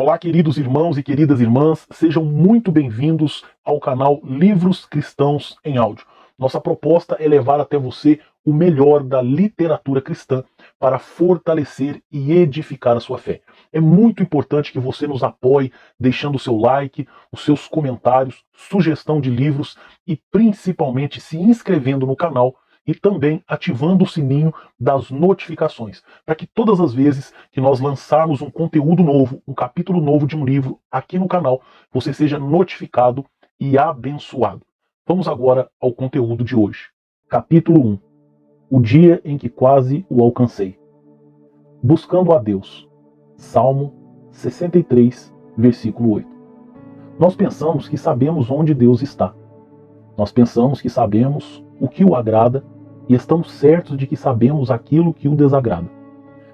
Olá, queridos irmãos e queridas irmãs, sejam muito bem-vindos ao canal Livros Cristãos em Áudio. Nossa proposta é levar até você o melhor da literatura cristã para fortalecer e edificar a sua fé. É muito importante que você nos apoie, deixando o seu like, os seus comentários, sugestão de livros e principalmente se inscrevendo no canal e também ativando o sininho das notificações, para que todas as vezes que nós lançarmos um conteúdo novo, um capítulo novo de um livro aqui no canal, você seja notificado e abençoado. Vamos agora ao conteúdo de hoje. Capítulo 1. O dia em que quase o alcancei. Buscando a Deus. Salmo 63, versículo 8. Nós pensamos que sabemos onde Deus está. Nós pensamos que sabemos o que o agrada e estamos certos de que sabemos aquilo que o desagrada.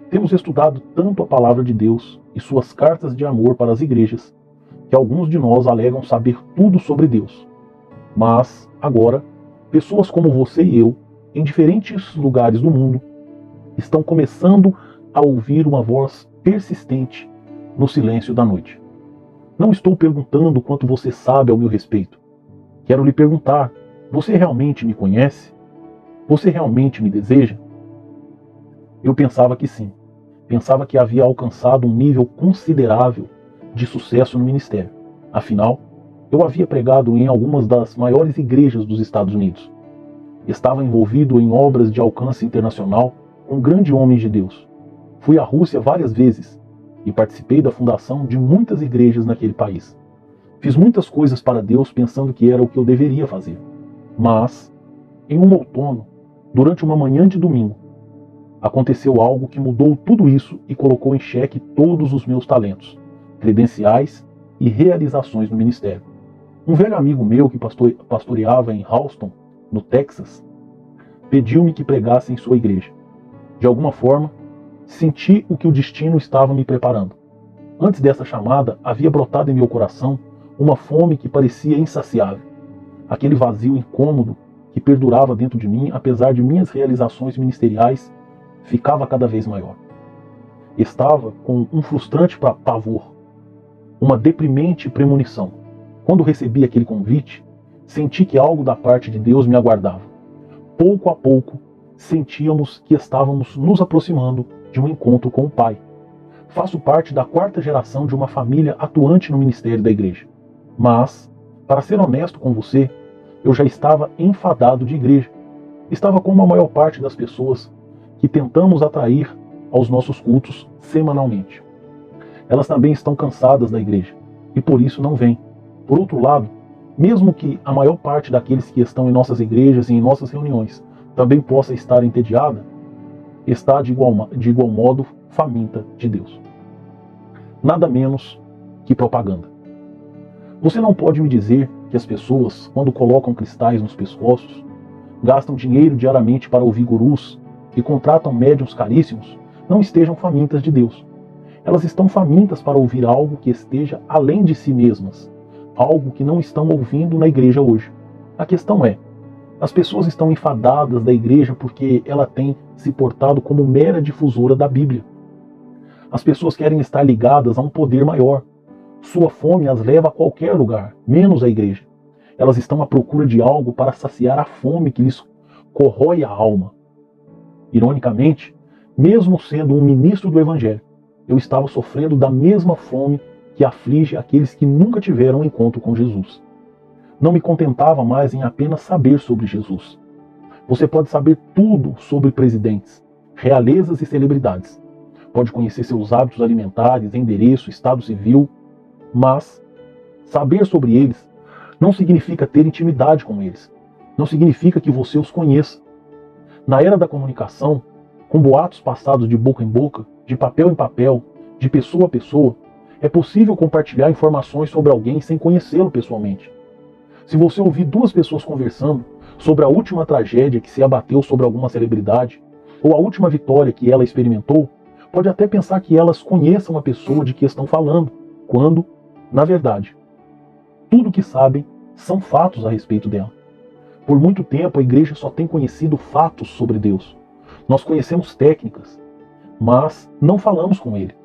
Temos estudado tanto a palavra de Deus e suas cartas de amor para as igrejas, que alguns de nós alegam saber tudo sobre Deus. Mas, agora, pessoas como você e eu, em diferentes lugares do mundo, estão começando a ouvir uma voz persistente no silêncio da noite. Não estou perguntando quanto você sabe ao meu respeito. Quero lhe perguntar: você realmente me conhece? Você realmente me deseja? Eu pensava que sim. Pensava que havia alcançado um nível considerável de sucesso no ministério. Afinal, eu havia pregado em algumas das maiores igrejas dos Estados Unidos. Estava envolvido em obras de alcance internacional com grandes homens de Deus. Fui à Rússia várias vezes e participei da fundação de muitas igrejas naquele país. Fiz muitas coisas para Deus pensando que era o que eu deveria fazer. Mas, em um outono, durante uma manhã de domingo, aconteceu algo que mudou tudo isso e colocou em xeque todos os meus talentos, credenciais e realizações no ministério. Um velho amigo meu que pastoreava em Houston, no Texas, pediu-me que pregasse em sua igreja. De alguma forma, senti o que o destino estava me preparando. Antes dessa chamada, havia brotado em meu coração uma fome que parecia insaciável. Aquele vazio incômodo que perdurava dentro de mim, apesar de minhas realizações ministeriais, ficava cada vez maior. Estava com um frustrante pavor, uma deprimente premonição. Quando recebi aquele convite, senti que algo da parte de Deus me aguardava. Pouco a pouco, sentíamos que estávamos nos aproximando de um encontro com o Pai. Faço parte da 4ª geração de uma família atuante no ministério da igreja. Mas, para ser honesto com você, eu já estava enfadado de igreja. Estava como a maior parte das pessoas que tentamos atrair aos nossos cultos semanalmente. Elas também estão cansadas da igreja e por isso não vêm. Por outro lado, mesmo que a maior parte daqueles que estão em nossas igrejas e em nossas reuniões também possa estar entediada, está de igual modo faminta de Deus. Nada menos que propaganda. Você não pode me dizer que as pessoas, quando colocam cristais nos pescoços, gastam dinheiro diariamente para ouvir gurus e contratam médiuns caríssimos, não estejam famintas de Deus. Elas estão famintas para ouvir algo que esteja além de si mesmas, algo que não estão ouvindo na igreja hoje. A questão é, as pessoas estão enfadadas da igreja porque ela tem se portado como mera difusora da Bíblia. As pessoas querem estar ligadas a um poder maior. Sua fome as leva a qualquer lugar, menos a igreja. Elas estão à procura de algo para saciar a fome que lhes corrói a alma. Ironicamente, mesmo sendo um ministro do Evangelho, eu estava sofrendo da mesma fome que aflige aqueles que nunca tiveram um encontro com Jesus. Não me contentava mais em apenas saber sobre Jesus. Você pode saber tudo sobre presidentes, realezas e celebridades. Pode conhecer seus hábitos alimentares, endereço, estado civil, mas saber sobre eles não significa ter intimidade com eles. Não significa que você os conheça. Na era da comunicação, com boatos passados de boca em boca, de papel em papel, de pessoa a pessoa, é possível compartilhar informações sobre alguém sem conhecê-lo pessoalmente. Se você ouvir 2 pessoas conversando sobre a última tragédia que se abateu sobre alguma celebridade, ou a última vitória que ela experimentou, pode até pensar que elas conheçam a pessoa de que estão falando, quando, na verdade, tudo que sabem são fatos a respeito dela. Por muito tempo a igreja só tem conhecido fatos sobre Deus. Nós conhecemos técnicas, mas não falamos com Ele.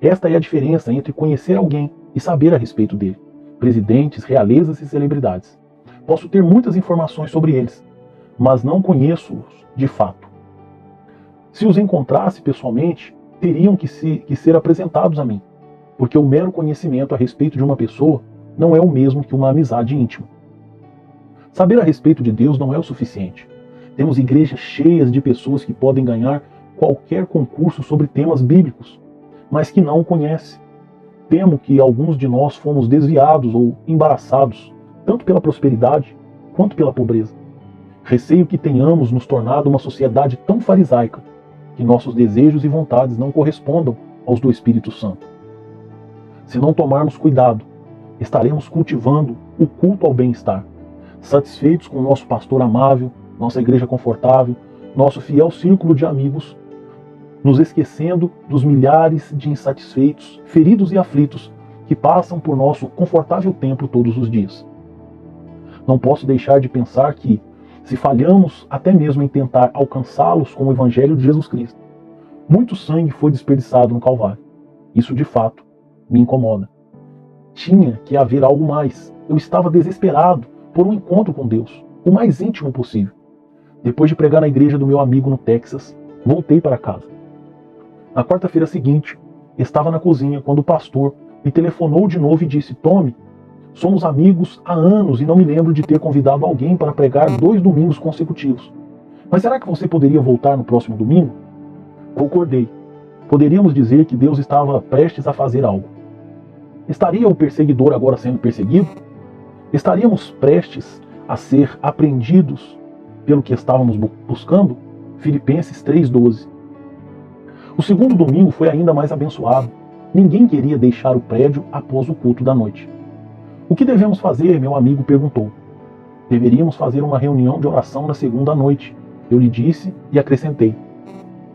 Esta é a diferença entre conhecer alguém e saber a respeito dele. Presidentes, realezas e celebridades. Posso ter muitas informações sobre eles, mas não conheço-os de fato. Se os encontrasse pessoalmente, teriam que ser apresentados a mim, porque o mero conhecimento a respeito de uma pessoa não é o mesmo que uma amizade íntima. Saber a respeito de Deus não é o suficiente. Temos igrejas cheias de pessoas que podem ganhar qualquer concurso sobre temas bíblicos, mas que não o conhecem. Temo que alguns de nós fomos desviados ou embaraçados, tanto pela prosperidade quanto pela pobreza. Receio que tenhamos nos tornado uma sociedade tão farisaica que nossos desejos e vontades não correspondam aos do Espírito Santo. Se não tomarmos cuidado, estaremos cultivando o culto ao bem-estar, satisfeitos com o nosso pastor amável, nossa igreja confortável, nosso fiel círculo de amigos, nos esquecendo dos milhares de insatisfeitos, feridos e aflitos que passam por nosso confortável templo todos os dias. Não posso deixar de pensar que, se falhamos até mesmo em tentar alcançá-los com o Evangelho de Jesus Cristo, muito sangue foi desperdiçado no Calvário. Isso, de fato, me incomoda. Tinha que haver algo mais. Eu estava desesperado por um encontro com Deus, o mais íntimo possível. Depois de pregar na igreja do meu amigo no Texas, voltei para casa. Na quarta-feira seguinte, estava na cozinha quando o pastor me telefonou de novo e disse: Tommy, somos amigos há anos e não me lembro de ter convidado alguém para pregar 2 domingos consecutivos. Mas será que você poderia voltar no próximo domingo? Concordei. Poderíamos dizer que Deus estava prestes a fazer algo. Estaria o perseguidor agora sendo perseguido? Estaríamos prestes a ser apreendidos pelo que estávamos buscando? Filipenses 3,12. O segundo domingo foi ainda mais abençoado. Ninguém queria deixar o prédio após o culto da noite. O que devemos fazer? Meu amigo perguntou. Deveríamos fazer uma reunião de oração na segunda noite. Eu lhe disse e acrescentei.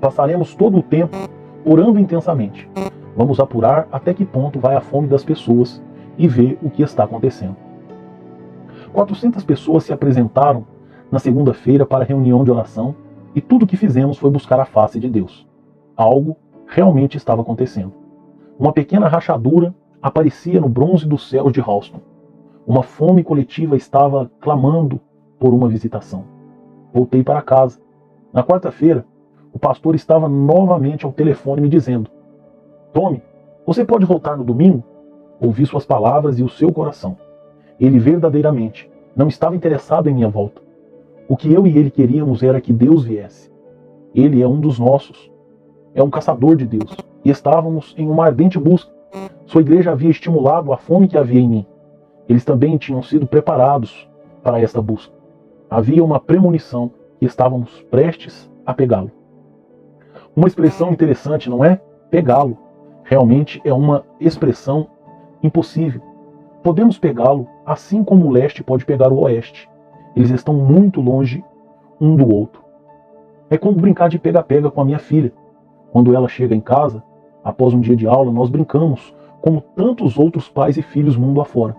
Passaremos todo o tempo orando intensamente. Vamos apurar até que ponto vai a fome das pessoas e ver o que está acontecendo. 400 pessoas se apresentaram na segunda-feira para a reunião de oração e tudo o que fizemos foi buscar a face de Deus. Algo realmente estava acontecendo. Uma pequena rachadura aparecia no bronze do céu de Houston. Uma fome coletiva estava clamando por uma visitação. Voltei para casa. Na quarta-feira, o pastor estava novamente ao telefone me dizendo: Tommy, você pode voltar no domingo? Ouvi suas palavras e o seu coração. Ele verdadeiramente não estava interessado em minha volta. O que eu e ele queríamos era que Deus viesse. Ele é um dos nossos. É um caçador de Deus. E estávamos em uma ardente busca. Sua igreja havia estimulado a fome que havia em mim. Eles também tinham sido preparados para esta busca. Havia uma premonição e estávamos prestes a pegá-lo. Uma expressão interessante, não é? Pegá-lo. Realmente é uma expressão impossível. Podemos pegá-lo assim como o leste pode pegar o oeste. Eles estão muito longe um do outro. É como brincar de pega-pega com a minha filha. Quando ela chega em casa, após um dia de aula, nós brincamos como tantos outros pais e filhos mundo afora.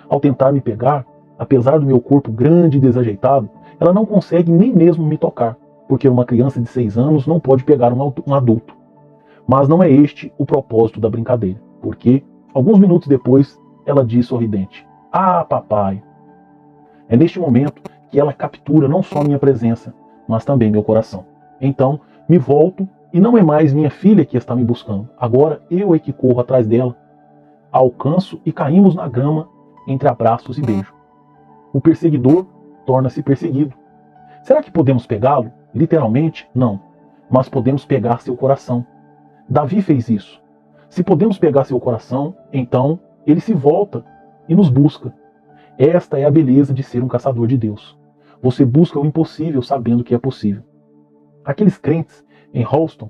Ao tentar me pegar, apesar do meu corpo grande e desajeitado, ela não consegue nem mesmo me tocar, porque uma criança de 6 anos não pode pegar um adulto. Mas não é este o propósito da brincadeira, porque, alguns minutos depois, ela diz sorridente: Ah, papai! É neste momento que ela captura não só minha presença, mas também meu coração. Então, me volto e não é mais minha filha que está me buscando. Agora eu é que corro atrás dela. A alcanço e caímos na grama entre abraços e beijo. O perseguidor torna-se perseguido. Será que podemos pegá-lo? Literalmente, não. Mas podemos pegar seu coração. Davi fez isso. Se podemos pegar seu coração, então ele se volta e nos busca. Esta é a beleza de ser um caçador de Deus. Você busca o impossível sabendo que é possível. Aqueles crentes em Houston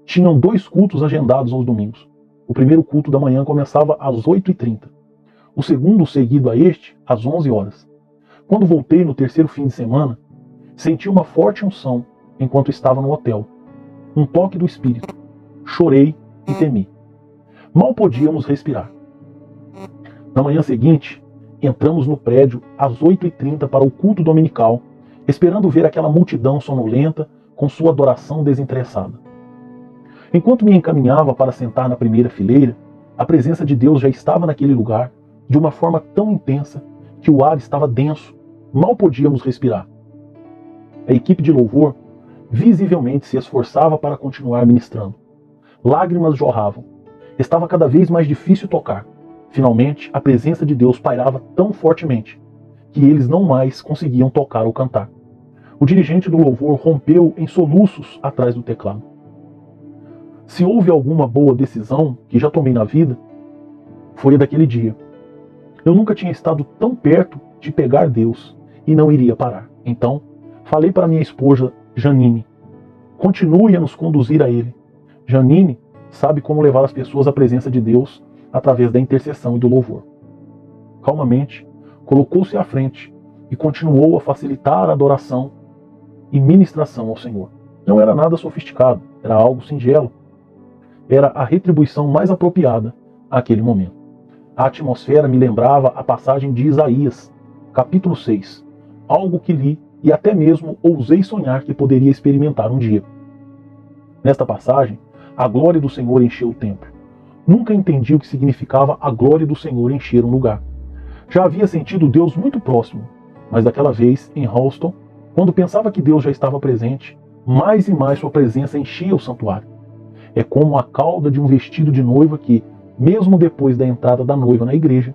tinham 2 cultos agendados aos domingos. O primeiro culto da manhã começava às 8h30. O segundo, seguido a este, às 11 horas. Quando voltei no terceiro fim de semana, senti uma forte unção enquanto estava no hotel. Um toque do Espírito. Chorei e temi. Mal podíamos respirar. Na manhã seguinte, entramos no prédio às 8h30 para o culto dominical, esperando ver aquela multidão sonolenta com sua adoração desinteressada. Enquanto me encaminhava para sentar na primeira fileira, a presença de Deus já estava naquele lugar de uma forma tão intensa que o ar estava denso, mal podíamos respirar. A equipe de louvor visivelmente se esforçava para continuar ministrando. Lágrimas jorravam. Estava cada vez mais difícil tocar. Finalmente, a presença de Deus pairava tão fortemente que eles não mais conseguiam tocar ou cantar. O dirigente do louvor rompeu em soluços atrás do teclado. Se houve alguma boa decisão que já tomei na vida, foi a daquele dia. Eu nunca tinha estado tão perto de pegar Deus e não iria parar. Então, falei para minha esposa, Janine, continue a nos conduzir a Ele. Janine sabe como levar as pessoas à presença de Deus através da intercessão e do louvor. Calmamente, colocou-se à frente e continuou a facilitar a adoração e ministração ao Senhor. Não era nada sofisticado, era algo singelo. Era a retribuição mais apropriada àquele momento. A atmosfera me lembrava a passagem de Isaías, capítulo 6, algo que li e até mesmo ousei sonhar que poderia experimentar um dia. Nesta passagem, a glória do Senhor encheu o templo. Nunca entendi o que significava a glória do Senhor encher um lugar. Já havia sentido Deus muito próximo, mas daquela vez, em Houston, quando pensava que Deus já estava presente, mais e mais sua presença enchia o santuário. É como a cauda de um vestido de noiva que, mesmo depois da entrada da noiva na igreja,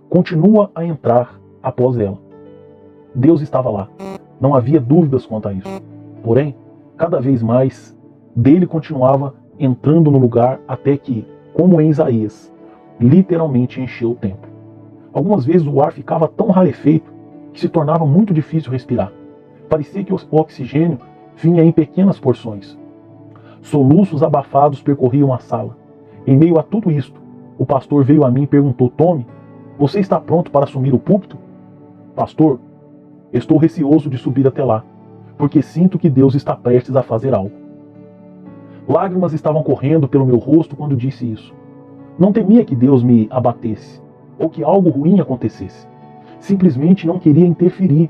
continua a entrar após ela. Deus estava lá. Não havia dúvidas quanto a isso. Porém, cada vez mais, dele continuava entrando no lugar até que, como em Isaías, literalmente encheu o templo. Algumas vezes o ar ficava tão rarefeito que se tornava muito difícil respirar. Parecia que o oxigênio vinha em pequenas porções. Soluços abafados percorriam a sala. Em meio a tudo isto, o pastor veio a mim e perguntou: Tommy, você está pronto para assumir o púlpito? Pastor, estou receoso de subir até lá, porque sinto que Deus está prestes a fazer algo. Lágrimas estavam correndo pelo meu rosto quando disse isso. Não temia que Deus me abatesse, ou que algo ruim acontecesse. Simplesmente não queria interferir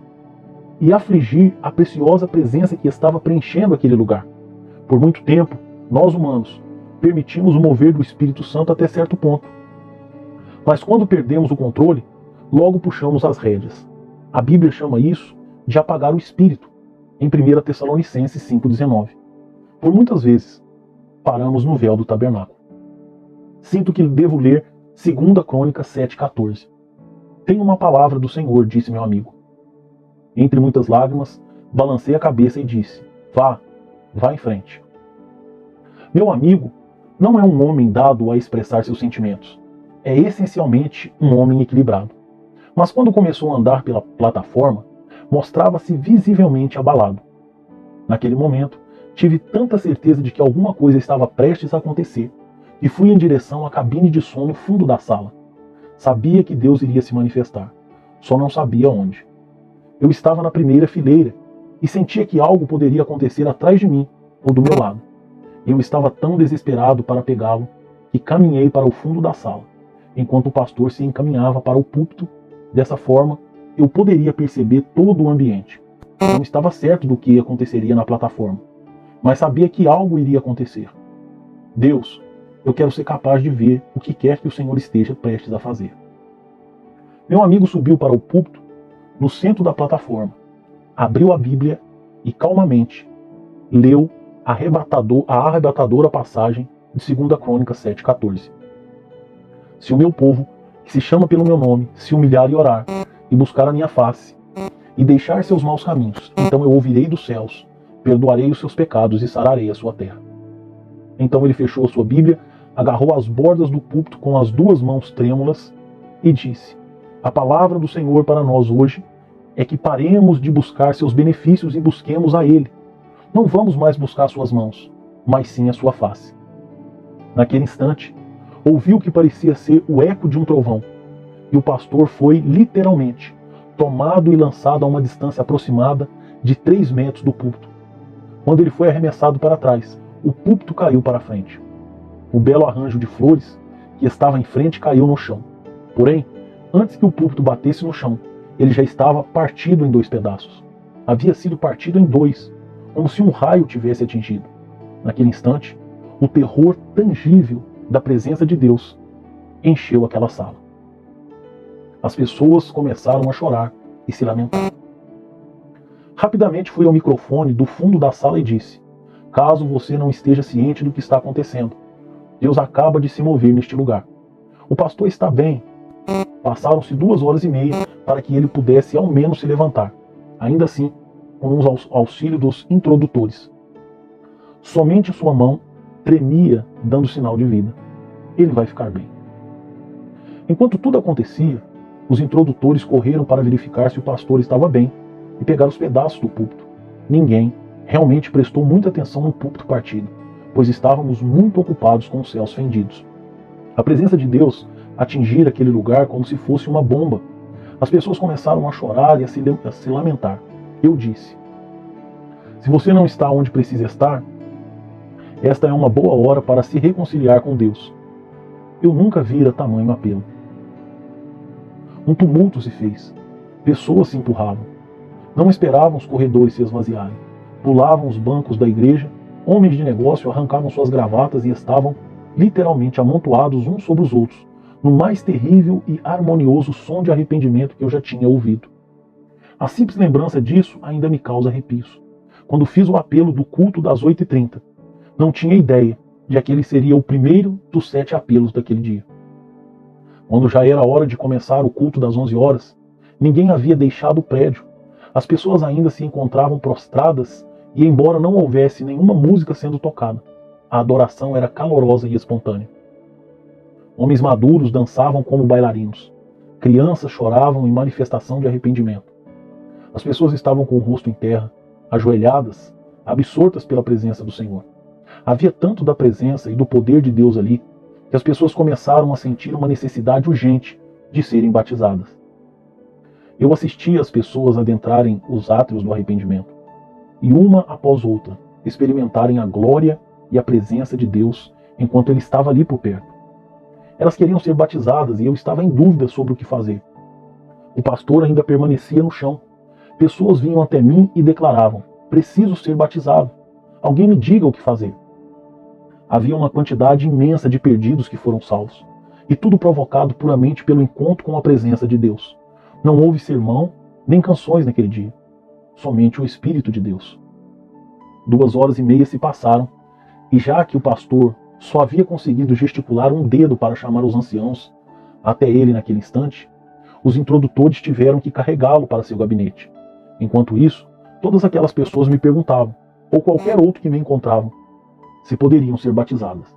e afligir a preciosa presença que estava preenchendo aquele lugar. Por muito tempo, nós humanos permitimos o mover do Espírito Santo até certo ponto. Mas quando perdemos o controle, logo puxamos as rédeas. A Bíblia chama isso de apagar o Espírito, em 1 Tessalonicenses 5,19. Por muitas vezes, paramos no véu do tabernáculo. Sinto que devo ler 2 Crônicas 7,14. Tenho uma palavra do Senhor, disse meu amigo. Entre muitas lágrimas, balancei a cabeça e disse: vá em frente. Meu amigo não é um homem dado a expressar seus sentimentos. É essencialmente um homem equilibrado. Mas quando começou a andar pela plataforma, mostrava-se visivelmente abalado. Naquele momento, tive tanta certeza de que alguma coisa estava prestes a acontecer, que fui em direção à cabine de som no fundo da sala. Sabia que Deus iria se manifestar, só não sabia onde. Eu estava na primeira fileira e sentia que algo poderia acontecer atrás de mim ou do meu lado. Eu estava tão desesperado para pegá-lo que caminhei para o fundo da sala, enquanto o pastor se encaminhava para o púlpito. Dessa forma, eu poderia perceber todo o ambiente. Não estava certo do que aconteceria na plataforma, mas sabia que algo iria acontecer. Deus, eu quero ser capaz de ver o que quer que o Senhor esteja prestes a fazer. Meu amigo subiu para o púlpito no centro da plataforma, abriu a Bíblia e calmamente leu a arrebatadora passagem de 2 Crônicas 7,14. Se o meu povo, que se chama pelo meu nome, se humilhar e orar, e buscar a minha face, e deixar seus maus caminhos, então eu ouvirei dos céus, perdoarei os seus pecados e sararei a sua terra. Então ele fechou a sua Bíblia, agarrou as bordas do púlpito com as duas mãos trêmulas e disse: a palavra do Senhor para nós hoje é que paremos de buscar seus benefícios e busquemos a Ele. Não vamos mais buscar suas mãos, mas sim a sua face. Naquele instante, ouviu o que parecia ser o eco de um trovão, e o pastor foi, literalmente, tomado e lançado a uma distância aproximada de 3 metros do púlpito. Quando ele foi arremessado para trás, o púlpito caiu para frente. O belo arranjo de flores que estava em frente caiu no chão. Porém, antes que o púlpito batesse no chão, ele já estava partido em 2 pedaços. Havia sido partido em 2, como se um raio tivesse atingido. Naquele instante, O terror tangível da presença de Deus encheu aquela sala. As pessoas começaram a chorar e se lamentar. Rapidamente fui ao microfone do fundo da sala e disse: caso você não esteja ciente do que está acontecendo, Deus acaba de se mover neste lugar. O pastor está bem. Passaram-se 2 horas e meia para que ele pudesse ao menos se levantar, ainda assim com o auxílio dos introdutores. Somente sua mão tremia, dando sinal de vida. Ele vai ficar bem. Enquanto tudo acontecia, os introdutores correram para verificar se o pastor estava bem e pegar os pedaços do púlpito. Ninguém realmente prestou muita atenção no púlpito partido, pois estávamos muito ocupados com os céus fendidos. A presença de Deus atingira aquele lugar como se fosse uma bomba. As pessoas começaram a chorar e a se lamentar. Eu disse: se você não está onde precisa estar, esta é uma boa hora para se reconciliar com Deus. Eu nunca vira tamanho apelo. Um tumulto se fez. Pessoas se empurravam. Não esperavam os corredores se esvaziarem. Pulavam os bancos da igreja, homens de negócio arrancavam suas gravatas e estavam literalmente amontoados uns sobre os outros, no mais terrível e harmonioso som de arrependimento que eu já tinha ouvido. A simples lembrança disso ainda me causa arrepios. Quando fiz o apelo do culto das 8h30, não tinha ideia de que aquele seria o primeiro dos 7 apelos daquele dia. Quando já era hora de começar o culto das 11 horas, ninguém havia deixado o prédio. As pessoas ainda se encontravam prostradas e, embora não houvesse nenhuma música sendo tocada, a adoração era calorosa e espontânea. Homens maduros dançavam como bailarinos. Crianças choravam em manifestação de arrependimento. As pessoas estavam com o rosto em terra, ajoelhadas, absortas pela presença do Senhor. Havia tanto da presença e do poder de Deus ali, que as pessoas começaram a sentir uma necessidade urgente de serem batizadas. Eu assistia as pessoas adentrarem os átrios do arrependimento, e uma após outra experimentarem a glória e a presença de Deus enquanto Ele estava ali por perto. Elas queriam ser batizadas e eu estava em dúvida sobre o que fazer. O pastor ainda permanecia no chão. Pessoas vinham até mim e declaravam: preciso ser batizado. Alguém me diga o que fazer. Havia uma quantidade imensa de perdidos que foram salvos, e tudo provocado puramente pelo encontro com a presença de Deus. Não houve sermão, nem canções naquele dia. Somente o Espírito de Deus. 2 horas e meia se passaram, e já que o pastor só havia conseguido gesticular um dedo para chamar os anciãos até ele naquele instante, os introdutores tiveram que carregá-lo para seu gabinete. Enquanto isso, todas aquelas pessoas me perguntavam, ou qualquer outro que me encontravam, se poderiam ser batizadas.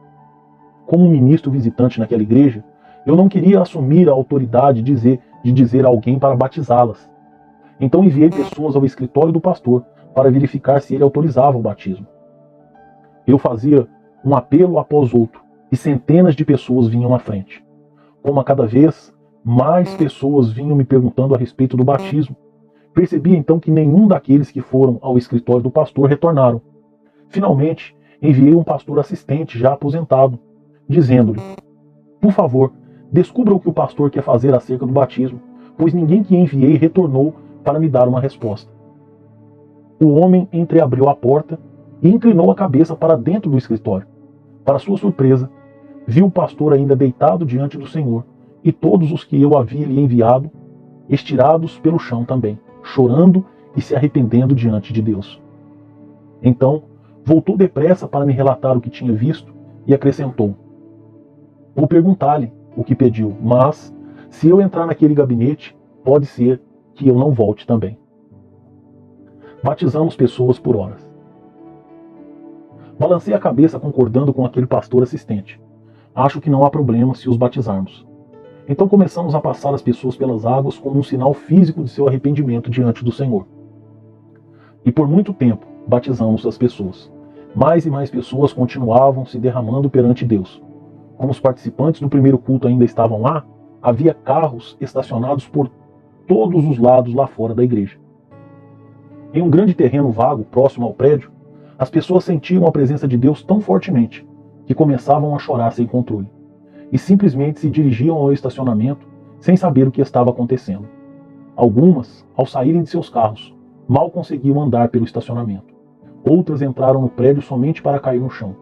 Como ministro visitante naquela igreja, eu não queria assumir a autoridade de dizer a alguém para batizá-las. Então enviei pessoas ao escritório do pastor para verificar se ele autorizava o batismo. Eu fazia um apelo após outro, e centenas de pessoas vinham à frente. Como a cada vez mais pessoas vinham me perguntando a respeito do batismo, percebi então que nenhum daqueles que foram ao escritório do pastor retornaram. Finalmente, enviei um pastor assistente já aposentado, dizendo-lhe: por favor, descubra o que o pastor quer fazer acerca do batismo, pois ninguém que enviei retornou para me dar uma resposta. O homem entreabriu a porta e inclinou a cabeça para dentro do escritório. Para sua surpresa, viu o pastor ainda deitado diante do Senhor, e todos os que eu havia lhe enviado, estirados pelo chão também, chorando e se arrependendo diante de Deus. Então, voltou depressa para me relatar o que tinha visto e acrescentou: vou perguntar-lhe o que pediu, mas, se eu entrar naquele gabinete, pode ser que eu não volte também. Batizamos pessoas por horas. Balancei a cabeça concordando com aquele pastor assistente. Acho que não há problema se os batizarmos. Então começamos a passar as pessoas pelas águas como um sinal físico de seu arrependimento diante do Senhor. E por muito tempo batizamos as pessoas. Mais e mais pessoas continuavam se derramando perante Deus. Como os participantes do primeiro culto ainda estavam lá, havia carros estacionados por todos os lados lá fora da igreja. Em um grande terreno vago próximo ao prédio, as pessoas sentiam a presença de Deus tão fortemente que começavam a chorar sem controle, e simplesmente se dirigiam ao estacionamento sem saber o que estava acontecendo. Algumas, ao saírem de seus carros, mal conseguiam andar pelo estacionamento. Outras entraram no prédio somente para cair no chão.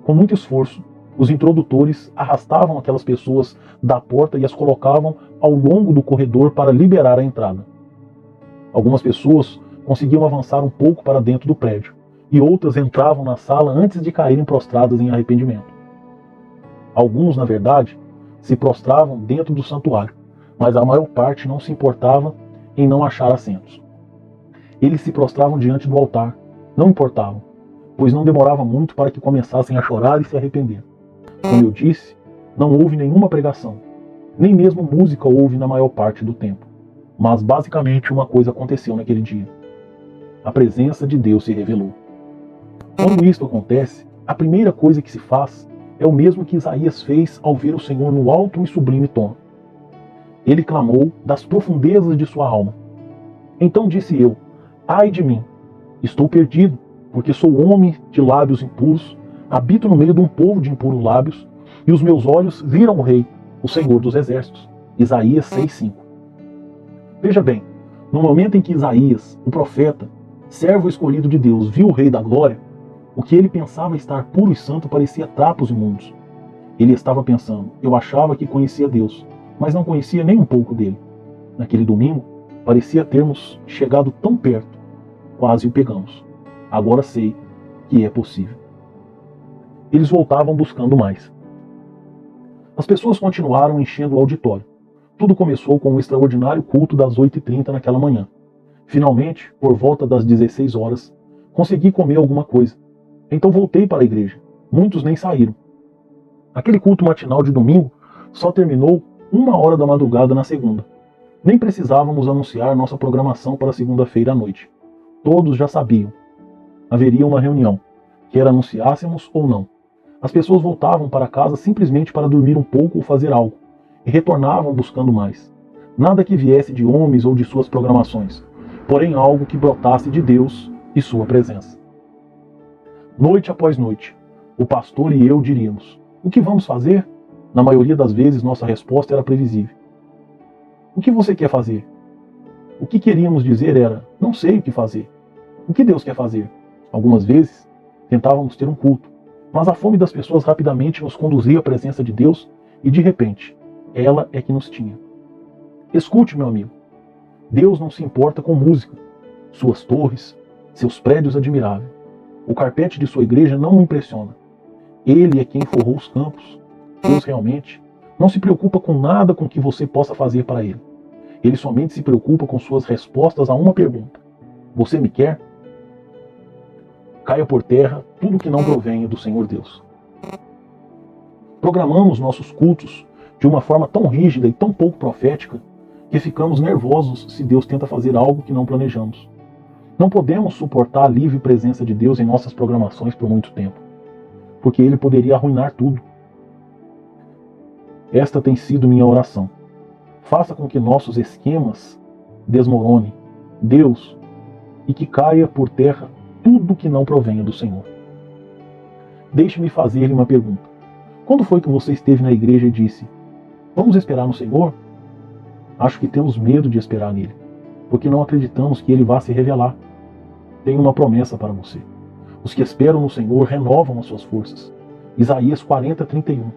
Com muito esforço, os introdutores arrastavam aquelas pessoas da porta e as colocavam ao longo do corredor para liberar a entrada. Algumas pessoas conseguiam avançar um pouco para dentro do prédio, e outras entravam na sala antes de caírem prostradas em arrependimento. Alguns, na verdade, se prostravam dentro do santuário, mas a maior parte não se importava em não achar assentos. Eles se prostravam diante do altar, não importavam, pois não demorava muito para que começassem a chorar e se arrepender. Como eu disse, não houve nenhuma pregação, nem mesmo música houve na maior parte do tempo. Mas basicamente uma coisa aconteceu naquele dia. A presença de Deus se revelou. Quando isto acontece, a primeira coisa que se faz é o mesmo que Isaías fez ao ver o Senhor no alto e sublime trono. Ele clamou das profundezas de sua alma. Então disse eu: ai de mim, estou perdido, porque sou homem de lábios impuros, habito no meio de um povo de impuros lábios, e os meus olhos viram o Rei, o Senhor dos Exércitos. Isaías 6:5. Veja bem, no momento em que Isaías, o profeta, servo escolhido de Deus, viu o Rei da Glória, o que ele pensava estar puro e santo parecia trapos imundos. Ele estava pensando: eu achava que conhecia Deus, mas não conhecia nem um pouco dele. Naquele domingo, parecia termos chegado tão perto, quase o pegamos. Agora sei que é possível. Eles voltavam buscando mais. As pessoas continuaram enchendo o auditório. Tudo começou com um extraordinário culto das 8h30 naquela manhã. Finalmente, por volta das 16 horas, consegui comer alguma coisa. Então voltei para a igreja. Muitos nem saíram. Aquele culto matinal de domingo só terminou 1h da madrugada na segunda. Nem precisávamos anunciar nossa programação para segunda-feira à noite. Todos já sabiam. Haveria uma reunião, quer anunciássemos ou não. As pessoas voltavam para casa simplesmente para dormir um pouco ou fazer algo, e retornavam buscando mais. Nada que viesse de homens ou de suas programações, porém algo que brotasse de Deus e sua presença. Noite após noite, o pastor e eu diríamos: o que vamos fazer? Na maioria das vezes nossa resposta era previsível. O que você quer fazer? O que queríamos dizer era: não sei o que fazer. O que Deus quer fazer? Algumas vezes tentávamos ter um culto, mas a fome das pessoas rapidamente nos conduzia à presença de Deus e, de repente, ela é que nos tinha. Escute, meu amigo. Deus não se importa com música, suas torres, seus prédios admiráveis. O carpete de sua igreja não o impressiona. Ele é quem forrou os campos. Deus realmente não se preocupa com nada com que você possa fazer para Ele. Ele somente se preocupa com suas respostas a uma pergunta: você me quer? Caia por terra tudo que não provenha do Senhor Deus. Programamos nossos cultos de uma forma tão rígida e tão pouco profética que ficamos nervosos se Deus tenta fazer algo que não planejamos. Não podemos suportar a livre presença de Deus em nossas programações por muito tempo, porque Ele poderia arruinar tudo. Esta tem sido minha oração. Faça com que nossos esquemas desmoronem, Deus, e que caia por terra tudo que não provenha do Senhor. Deixe-me fazer-lhe uma pergunta. Quando foi que você esteve na igreja e disse: vamos esperar no Senhor? Acho que temos medo de esperar nele, porque não acreditamos que ele vá se revelar. Tenho uma promessa para você. Os que esperam no Senhor renovam as suas forças. Isaías 40:31.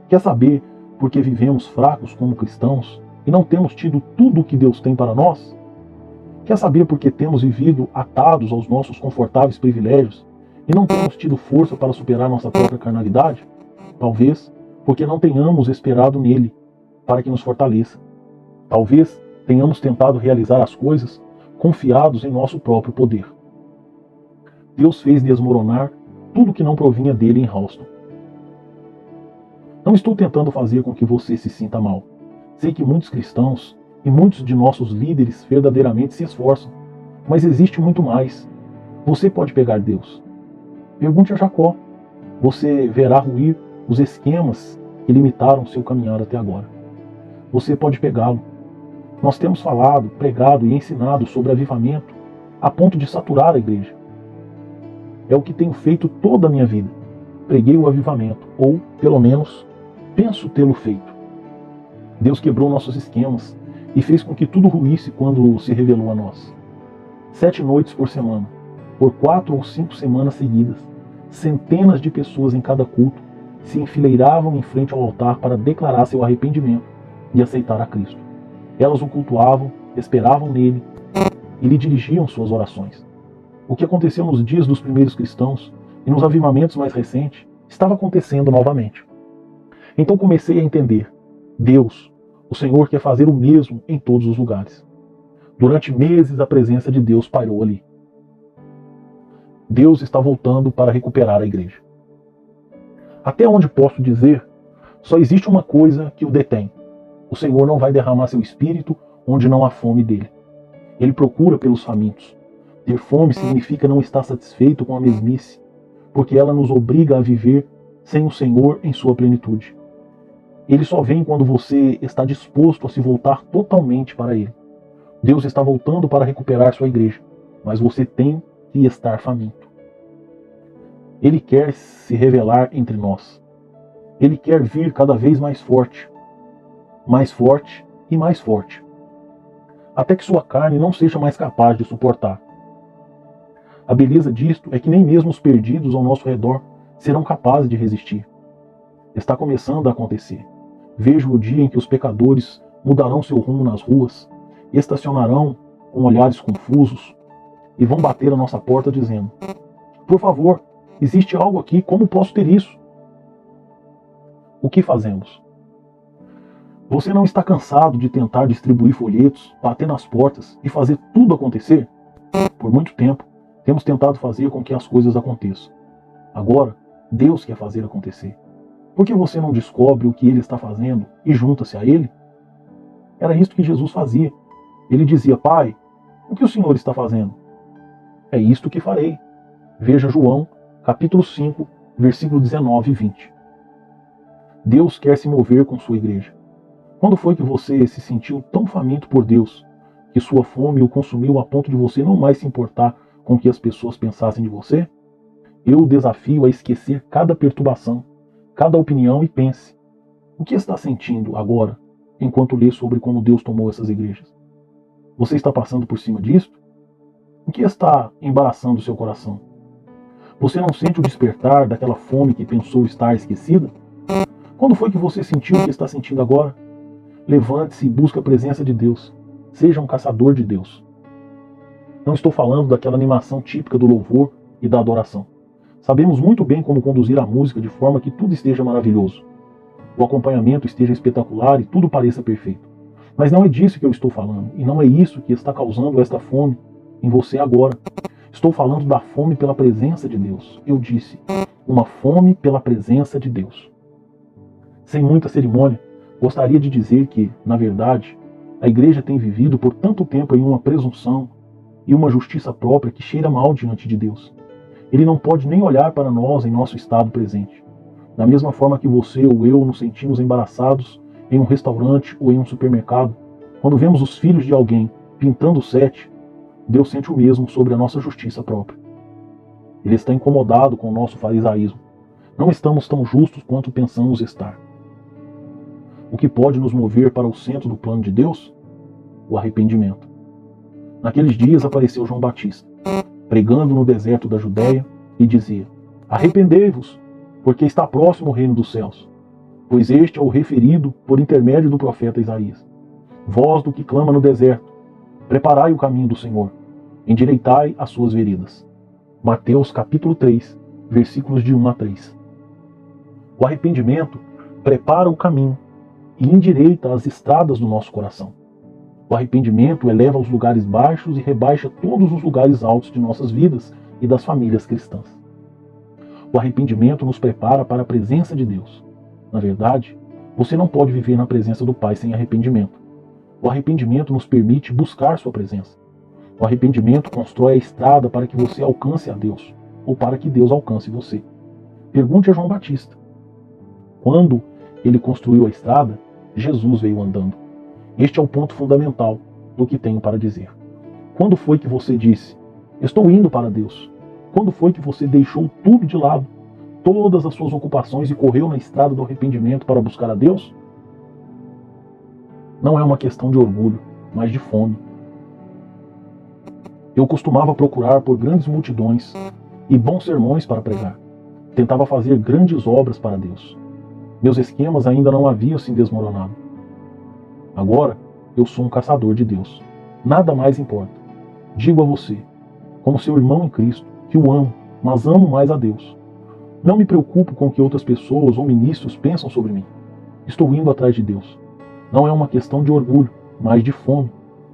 Quer saber por que vivemos fracos como cristãos e não temos tido tudo o que Deus tem para nós? Quer saber por que temos vivido atados aos nossos confortáveis privilégios e não temos tido força para superar nossa própria carnalidade? Talvez porque não tenhamos esperado nele para que nos fortaleça. Talvez tenhamos tentado realizar as coisas confiados em nosso próprio poder. Deus fez desmoronar tudo que não provinha dele em Houston. Não estou tentando fazer com que você se sinta mal. Sei que muitos cristãos e muitos de nossos líderes verdadeiramente se esforçam, mas existe muito mais. Você pode pegar Deus. Pergunte a Jacó. Você verá ruir os esquemas que limitaram seu caminhar até agora. Você pode pegá-lo. Nós temos falado, pregado e ensinado sobre avivamento a ponto de saturar a igreja. É o que tenho feito toda a minha vida. Preguei o avivamento, ou, pelo menos, penso tê-lo feito. Deus quebrou nossos esquemas e fez com que tudo ruísse quando se revelou a nós. 7 noites por semana, por 4 ou 5 semanas seguidas, centenas de pessoas em cada culto se enfileiravam em frente ao altar para declarar seu arrependimento e aceitar a Cristo. Elas o cultuavam, esperavam nele e lhe dirigiam suas orações. O que aconteceu nos dias dos primeiros cristãos e nos avivamentos mais recentes estava acontecendo novamente. Então comecei a entender: Deus, o Senhor, quer fazer o mesmo em todos os lugares. Durante meses a presença de Deus pairou ali. Deus está voltando para recuperar a igreja. Até onde posso dizer, só existe uma coisa que o detém: o Senhor não vai derramar seu espírito onde não há fome dele. Ele procura pelos famintos. Ter fome significa não estar satisfeito com a mesmice, porque ela nos obriga a viver sem o Senhor em sua plenitude. Ele só vem quando você está disposto a se voltar totalmente para Ele. Deus está voltando para recuperar sua igreja, mas você tem que estar faminto. Ele quer se revelar entre nós. Ele quer vir cada vez mais forte e mais forte, até que sua carne não seja mais capaz de suportar. A beleza disto é que nem mesmo os perdidos ao nosso redor serão capazes de resistir. Está começando a acontecer. Vejo o dia em que os pecadores mudarão seu rumo nas ruas, estacionarão com olhares confusos e vão bater à nossa porta dizendo: por favor, existe algo aqui, como posso ter isso? O que fazemos? Você não está cansado de tentar distribuir folhetos, bater nas portas e fazer tudo acontecer? Por muito tempo, temos tentado fazer com que as coisas aconteçam. Agora, Deus quer fazer acontecer. Por que você não descobre o que Ele está fazendo e junta-se a Ele? Era isto que Jesus fazia. Ele dizia: Pai, o que o Senhor está fazendo? É isto que farei. Veja João, capítulo 5, versículo 19 e 20. Deus quer se mover com sua igreja. Quando foi que você se sentiu tão faminto por Deus, que sua fome o consumiu a ponto de você não mais se importar com o que as pessoas pensassem de você? Eu o desafio a esquecer cada perturbação, cada opinião e pense: o que está sentindo agora, enquanto lê sobre como Deus tomou essas igrejas? Você está passando por cima disto? O que está embaraçando seu coração? Você não sente o despertar daquela fome que pensou estar esquecida? Quando foi que você sentiu o que está sentindo agora? Levante-se e busque a presença de Deus. Seja um caçador de Deus. Não estou falando daquela animação típica do louvor e da adoração. Sabemos muito bem como conduzir a música de forma que tudo esteja maravilhoso. O acompanhamento esteja espetacular e tudo pareça perfeito. Mas não é disso que eu estou falando, e não é isso que está causando esta fome em você agora. Estou falando da fome pela presença de Deus. Eu disse, uma fome pela presença de Deus. Sem muita cerimônia, gostaria de dizer que, na verdade, a igreja tem vivido por tanto tempo em uma presunção e uma justiça própria que cheira mal diante de Deus. Ele não pode nem olhar para nós em nosso estado presente. Da mesma forma que você ou eu nos sentimos embaraçados em um restaurante ou em um supermercado, quando vemos os filhos de alguém pintando o set, Deus sente o mesmo sobre a nossa justiça própria. Ele está incomodado com o nosso farisaísmo. Não estamos tão justos quanto pensamos estar. O que pode nos mover para o centro do plano de Deus? O arrependimento. Naqueles dias apareceu João Batista, pregando no deserto da Judéia, e dizia: arrependei-vos, porque está próximo o reino dos céus. Pois este é o referido por intermédio do profeta Isaías. Voz do que clama no deserto: preparai o caminho do Senhor, endireitai as suas veredas. Mateus capítulo 3, versículos de 1 a 3. O arrependimento prepara o caminho e endireita as estradas do nosso coração. O arrependimento eleva os lugares baixos e rebaixa todos os lugares altos de nossas vidas e das famílias cristãs. O arrependimento nos prepara para a presença de Deus. Na verdade, você não pode viver na presença do Pai sem arrependimento. O arrependimento nos permite buscar sua presença. O arrependimento constrói a estrada para que você alcance a Deus, ou para que Deus alcance você. Pergunte a João Batista. Quando ele construiu a estrada, Jesus veio andando. Este é o ponto fundamental do que tenho para dizer. Quando foi que você disse: estou indo para Deus? Quando foi que você deixou tudo de lado, todas as suas ocupações, e correu na estrada do arrependimento para buscar a Deus? Não é uma questão de orgulho, mas de fome. Eu costumava procurar por grandes multidões e bons sermões para pregar. Tentava fazer grandes obras para Deus. Meus esquemas ainda não haviam se desmoronado. Agora, eu sou um caçador de Deus. Nada mais importa. Digo a você, como seu irmão em Cristo, que o amo, mas amo mais a Deus. Não me preocupo com o que outras pessoas ou ministros pensam sobre mim. Estou indo atrás de Deus. Não é uma questão de orgulho, mas de fome.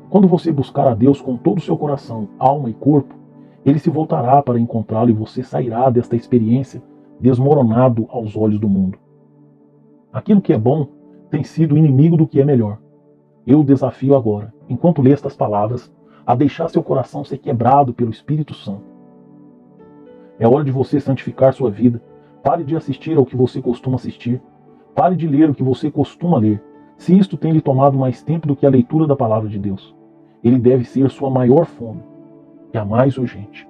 Quando você buscar a Deus com todo o seu coração, alma e corpo, Ele se voltará para encontrá-lo e você sairá desta experiência desmoronado aos olhos do mundo. Aquilo que é bom tem sido inimigo do que é melhor. Eu o desafio agora, enquanto lê estas palavras, a deixar seu coração ser quebrado pelo Espírito Santo. É hora de você santificar sua vida. Pare de assistir ao que você costuma assistir. Pare de ler o que você costuma ler. Se isto tem lhe tomado mais tempo do que a leitura da palavra de Deus, ele deve ser sua maior fome e a mais urgente.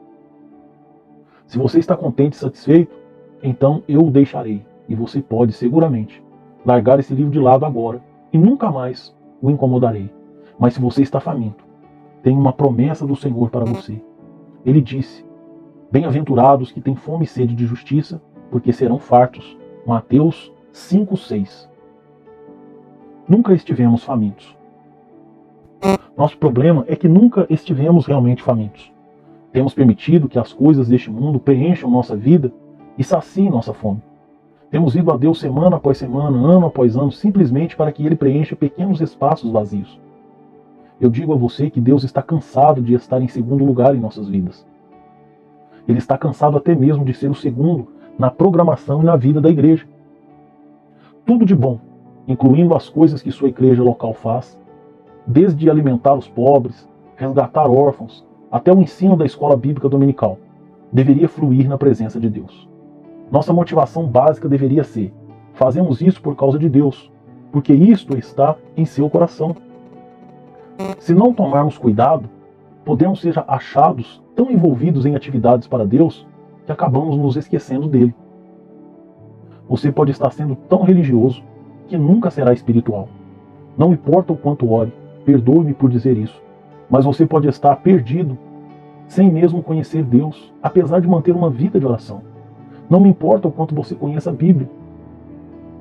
Se você está contente e satisfeito, então eu o deixarei e você pode, seguramente, largar esse livro de lado agora e nunca mais o incomodarei. Mas se você está faminto, tem uma promessa do Senhor para você. Ele disse: bem-aventurados que têm fome e sede de justiça, porque serão fartos. Mateus 5:6. Nunca estivemos famintos. Nosso problema é que nunca estivemos realmente famintos. Temos permitido que as coisas deste mundo preencham nossa vida e saciem nossa fome. Temos ido a Deus semana após semana, ano após ano, simplesmente para que Ele preencha pequenos espaços vazios. Eu digo a você que Deus está cansado de estar em segundo lugar em nossas vidas. Ele está cansado até mesmo de ser o segundo na programação e na vida da igreja. Tudo de bom, incluindo as coisas que sua igreja local faz, desde alimentar os pobres, resgatar órfãos, até o ensino da escola bíblica dominical, deveria fluir na presença de Deus. Nossa motivação básica deveria ser: fazemos isso por causa de Deus, porque isto está em seu coração. Se não tomarmos cuidado, podemos ser achados tão envolvidos em atividades para Deus que acabamos nos esquecendo dele. Você pode estar sendo tão religioso que nunca será espiritual. Não importa o quanto ore, perdoe-me por dizer isso, mas você pode estar perdido sem mesmo conhecer Deus, apesar de manter uma vida de oração. Não me importa o quanto você conhece a Bíblia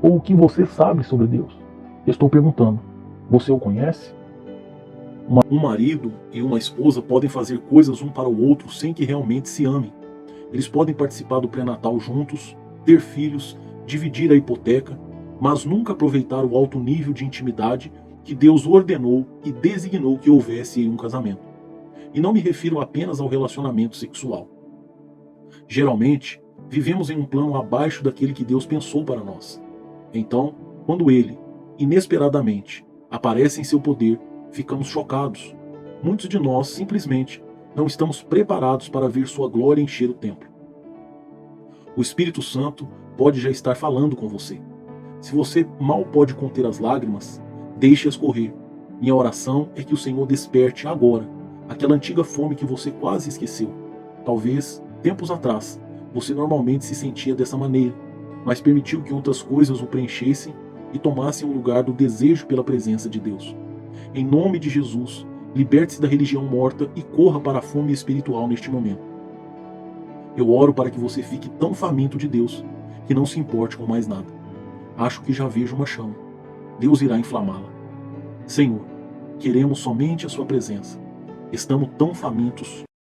ou o que você sabe sobre Deus. Estou perguntando, você o conhece? Um marido e uma esposa podem fazer coisas um para o outro sem que realmente se amem. Eles podem participar do pré-natal juntos, ter filhos, dividir a hipoteca, mas nunca aproveitar o alto nível de intimidade que Deus ordenou e designou que houvesse em um casamento. E não me refiro apenas ao relacionamento sexual. Geralmente, vivemos em um plano abaixo daquele que Deus pensou para nós. Então, quando Ele, inesperadamente, aparece em seu poder, ficamos chocados. Muitos de nós, simplesmente, não estamos preparados para ver sua glória encher o templo. O Espírito Santo pode já estar falando com você. Se você mal pode conter as lágrimas, deixe-as correr. Minha oração é que o Senhor desperte agora aquela antiga fome que você quase esqueceu. Talvez, tempos atrás, você normalmente se sentia dessa maneira, mas permitiu que outras coisas o preenchessem e tomassem o lugar do desejo pela presença de Deus. Em nome de Jesus, liberte-se da religião morta e corra para a fome espiritual neste momento. Eu oro para que você fique tão faminto de Deus que não se importe com mais nada. Acho que já vejo uma chama. Deus irá inflamá-la. Senhor, queremos somente a sua presença. Estamos tão famintos